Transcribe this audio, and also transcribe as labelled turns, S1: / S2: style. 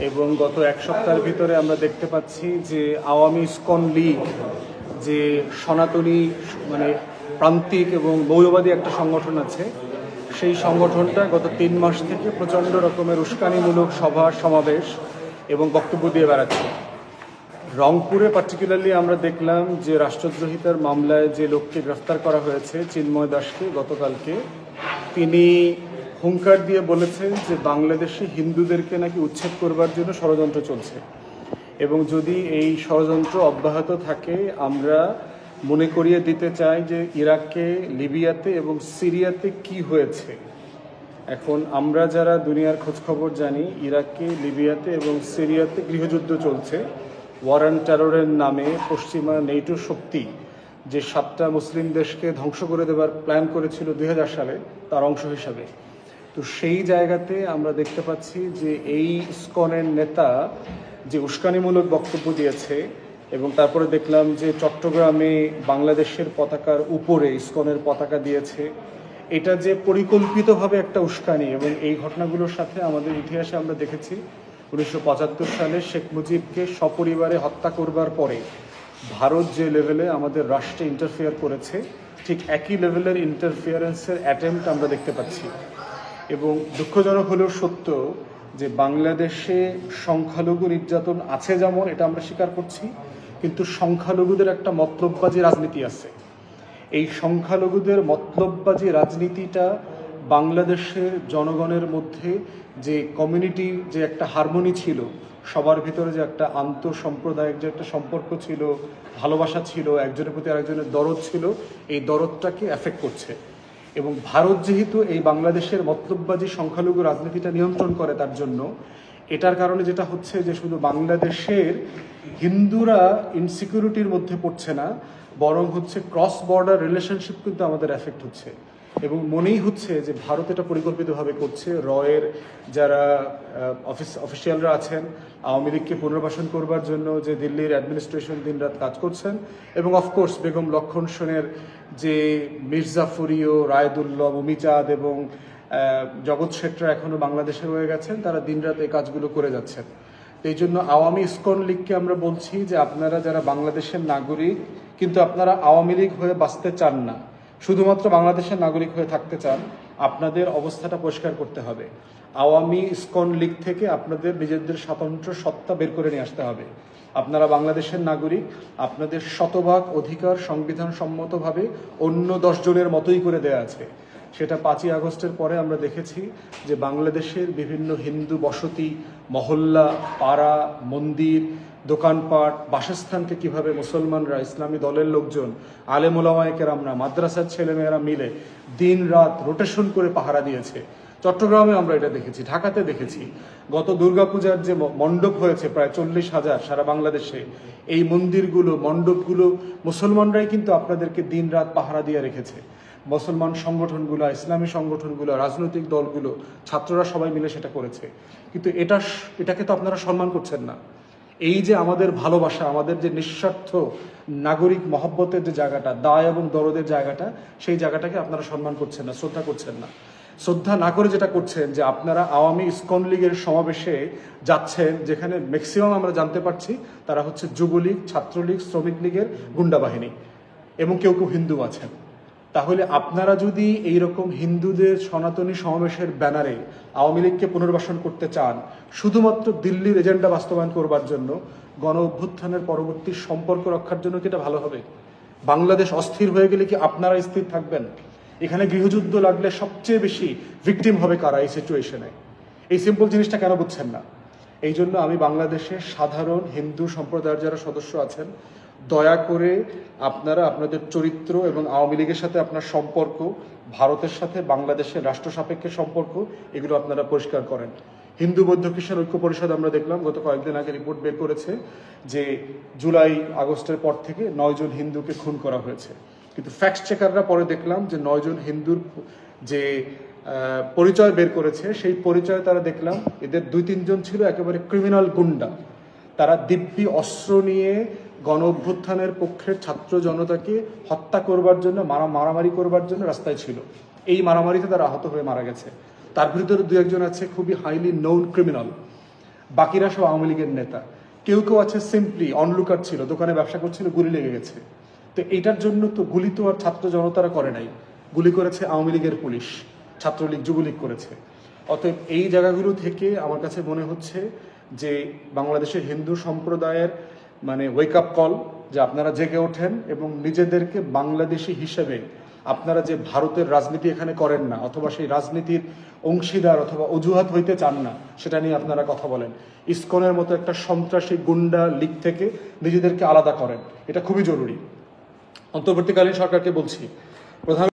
S1: এবং গত এক সপ্তাহের ভিতরে আমরা দেখতে পাচ্ছি যে আওয়ামী ইসকন লীগ যে সনাতনী মানে প্রান্তিক এবং মৌলবাদী একটা সংগঠন আছে, সেই সংগঠনটা গত 3 মাস থেকে প্রচণ্ড রকমের উস্কানিমূলক সভা সমাবেশ এবং বক্তব্য দিয়ে বেড়াচ্ছে। রংপুরে পার্টিকুলারলি আমরা দেখলাম যে রাষ্ট্রদ্রোহিতার মামলায় যে লোককে গ্রেফতার করা হয়েছে চিন্ময় দাসকে গতকালকে, তিনি হুঙ্কার দিয়ে বলেছেন যে বাংলাদেশে হিন্দুদেরকে নাকি উচ্ছেদ করবার জন্য ষড়যন্ত্র চলছে এবং যদি এই ষড়যন্ত্র অব্যাহত থাকে আমরা মনে করিয়ে দিতে চাই যে ইরাকে, লিবিয়াতে এবং সিরিয়াতে কি হয়েছে। এখন আমরা যারা দুনিয়ার খোঁজখবর জানি, ইরাকে, লিবিয়াতে এবং সিরিয়াতে গৃহযুদ্ধ চলছে। ওয়ার অ্যান্ড টেররের নামে পশ্চিমা নেটো শক্তি যে 7টা মুসলিম দেশকে ধ্বংস করে দেবার প্ল্যান করেছিল 2000 সালে, তার অংশ হিসাবে। তো সেই জায়গাতে আমরা দেখতে পাচ্ছি যে এই ইসকনের নেতা যে উস্কানিমূলক বক্তব্য দিয়েছে এবং তারপরে দেখলাম যে চট্টগ্রামে বাংলাদেশের পতাকার উপরে ইসকনের পতাকা দিয়েছে, এটা যে পরিকল্পিতভাবে একটা উস্কানি। এবং এই ঘটনাগুলোর সাথে আমাদের ইতিহাসে আমরা দেখেছি 1975 সালে শেখ মুজিবকে সপরিবারে হত্যা করবার পরে ভারত যে লেভেলে আমাদের রাষ্ট্রে ইন্টারফেয়ার করেছে, ঠিক একই লেভেলের ইন্টারফিয়ারেন্সের অ্যাটেম্প্ট আমরা দেখতে পাচ্ছি। এবং দুঃখজনক হলেও সত্য যে বাংলাদেশে সংখ্যালঘু নির্যাতন আছে, যেমন এটা আমরা স্বীকার করছি, কিন্তু সংখ্যালঘুদের একটা মতলববাজি রাজনীতি আছে। এই সংখ্যালঘুদের মতলববাজি রাজনীতিটা বাংলাদেশের জনগণের মধ্যে যে কমিউনিটি, যে একটা হারমোনি ছিল, সবার ভিতরে যে একটা আন্তঃসাম্প্রদায়িক যে একটা সম্পর্ক ছিল, ভালোবাসা ছিল, একজনের প্রতি আরেকজনের দরদ ছিল, এই দরদটাকে এফেক্ট করছে। এবং ভারত যেহেতু এই বাংলাদেশের মতলববাজি সংখ্যালঘু রাজনীতিটা নিয়ন্ত্রণ করে, তার জন্য এটার কারণে যেটা হচ্ছে যে শুধু বাংলাদেশের হিন্দুরা ইনসিকিউরিটির মধ্যে পড়ছে না, বরং হচ্ছে ক্রস বর্ডার রিলেশনশিপ কিন্তু আমাদের এফেক্ট হচ্ছে। এবং মনেই হচ্ছে যে ভারত এটা পরিকল্পিতভাবে করছে। রয়ের যারা অফিসিয়ালরা আছেন, আওয়ামী লীগকে পুনর্বাসন করবার জন্য যে দিল্লির অ্যাডমিনিস্ট্রেশন দিনরাত কাজ করছেন, এবং অফকোর্স বেগম লক্ষণ সেনের যে মির্জাফরিও, রায়দুল্লভ, উমিচাঁদ এবং জগৎ শেট্টরা এখনও বাংলাদেশে রয়ে গেছেন, তারা দিনরাত এই কাজগুলো করে যাচ্ছেন। এই জন্য আওয়ামী ইসকন লীগকে আমরা বলছি যে আপনারা যারা বাংলাদেশের নাগরিক কিন্তু আপনারা আওয়ামী লীগ হয়ে বাঁচতে চান না, শুধুমাত্র বাংলাদেশের নাগরিক হয়ে থাকতে চান, আপনাদের অবস্থাটা পরিষ্কার করতে হবে। আওয়ামী ইসকন লীগ থেকে আপনাদের নিজেদের স্বতন্ত্র সত্তা বের করে নিয়ে আসতে হবে। আপনারা বাংলাদেশের নাগরিক, আপনাদের শতভাগ অধিকার সংবিধান সম্মতভাবে অন্য 10 জনের মতোই করে দেয়া আছে। সেটা 5ই আগস্টের পরে আমরা দেখেছি যে বাংলাদেশের বিভিন্ন হিন্দু বসতি, মহল্লা, পাড়া, মন্দির, দোকানপাট, বাসস্থানকে কিভাবে মুসলমানরা, ইসলামী দলের লোকজন, আলেম ওলামায়ে কেরামরা, মাদ্রাসার ছেলেমেয়েরা মিলে দিন রাত রোটেশন করে পাহারা দিয়েছে। চট্টগ্রামে আমরা এটা দেখেছি, ঢাকাতে দেখেছি। গত দুর্গাপূজার যে মণ্ডপ হয়েছে প্রায় 40,000 সারা বাংলাদেশে, এই মন্দিরগুলো, মণ্ডপগুলো মুসলমানরাই কিন্তু আপনাদেরকে দিন রাত পাহারা দিয়ে রেখেছে। মুসলমান সংগঠনগুলো, ইসলামী সংগঠনগুলো, রাজনৈতিক দলগুলো, ছাত্ররা সবাই মিলে সেটা করেছে। কিন্তু এটাকে তো আপনারা সম্মান করছেন না। এই যে আমাদের ভালোবাসা, আমাদের যে নিঃস্বার্থ নাগরিক মহব্বতের যে জায়গাটা, দায় এবং দরদের জায়গাটা, সেই জায়গাটাকে আপনারা সম্মান করছেন না, শ্রদ্ধা করছেন না। শ্রদ্ধা না করে যেটা করছেন যে আপনারা আওয়ামী ইসকন লীগের সমাবেশে যাচ্ছেন, যেখানে ম্যাক্সিমাম আমরা জানতে পারছি তারা হচ্ছে যুবলীগ, ছাত্রলীগ, শ্রমিক লীগের গুন্ডা বাহিনী, এবং কেউ কেউ হিন্দু আছেন। তাহলে আপনারা যদি এইরকম হিন্দুদের সনাতনী সমাবেশের ব্যানারে আওয়ামী লীগকে পুনর্বাসন করতে চান, শুধুমাত্র দিল্লির এজেন্ডা বাস্তবায়ন করবার জন্য, গণ অভ্যুত্থানের পরবর্তী সম্পর্ক রক্ষার জন্য কি এটা ভালো হবে? বাংলাদেশ অস্থির হয়ে গেলে কি আপনারা স্থির থাকবেন? এখানে গৃহযুদ্ধ লাগলে সবচেয়ে বেশি ভিকটিম হবে কারা এই সিচুয়েশনে? এই সিম্পল জিনিসটা কেন বুঝছেন না? এই জন্য আমি বাংলাদেশের সাধারণ হিন্দু সম্প্রদায়ের যারা সদস্য আছেন, দয়া করে আপনারা আপনাদের চরিত্র এবং আওয়ামী লীগের সাথে আপনার সম্পর্ক, ভারতের সাথে বাংলাদেশের রাষ্ট্র সাপেক্ষে সম্পর্ক, এগুলো আপনারা পরিষ্কার করেন। হিন্দু বৌদ্ধ খ্রিস্টান ঐক্য পরিষদ আমরা দেখলাম গত কয়েকদিন আগে রিপোর্ট বের করেছে যে জুলাই আগস্টের পর থেকে 9 জন হিন্দুকে খুন করা হয়েছে। কিন্তু ফ্যাক্ট চেকাররা পরে দেখলাম যে 9 জন হিন্দুর যে পরিচয় বের করেছে, সেই পরিচয় তারা দেখলাম এদের 2-3 জন ছিল একেবারে ক্রিমিনাল গুন্ডা। তারা দিব্যি অস্ত্র নিয়ে গণ অভ্যুত্থানের পক্ষের ছাত্র জনতাকে হত্যা করবার জন্য, মারামারি করবার জন্য রাস্তায় ছিল। এই মারামারিতে তারা আহত হয়ে মারা গেছে। তার ভিতরে 2-1 জন আছে খুবই হাইলি নোন ক্রিমিনাল। বাকিরা সব আওয়ামী লীগের নেতা। কেউ কেউ আছে সিম্পলি অনলুকার ছিল, দোকানে ব্যবসা করছিল, গুলি লেগে গেছে। তো এটার জন্য তো গুলি তো আর ছাত্র জনতারা করে নাই, গুলি করেছে আওয়ামী লীগের পুলিশ, ছাত্রলীগ যুবলীগ করেছে। অতএব এই জায়গাগুলো থেকে আমার কাছে মনে হচ্ছে যে বাংলাদেশের হিন্দু সম্প্রদায়ের মানে ওয়েক আপ কল, যে আপনারা জেগে ওঠেন এবং নিজেদেরকে বাংলাদেশি হিসেবে আপনারা যে ভারতের রাজনীতি এখানে করেন না, অথবা সেই রাজনীতির অংশীদার অথবা অজুহাত হইতে চান না, সেটা নিয়ে আপনারা কথা বলেন। ইসকনের মতো একটা সন্ত্রাসী গুন্ডা লীগ থেকে নিজেদেরকে আলাদা করেন, এটা খুবই জরুরি। অন্তর্বর্তীকালীন সরকারকে বলছি, প্রধান